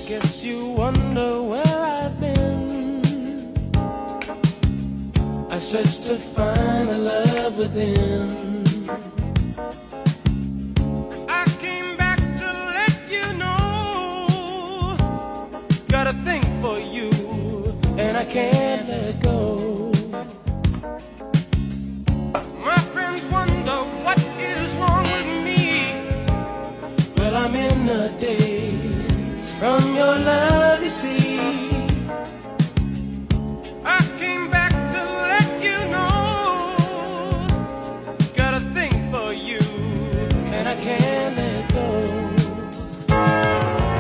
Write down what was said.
Guess you wonder where I've been. I searched to find the love within. I came back to let you know, got a thing for you, and I can't let go. My friends wonder what is wrong with me. Well, I'm in a daze from your love.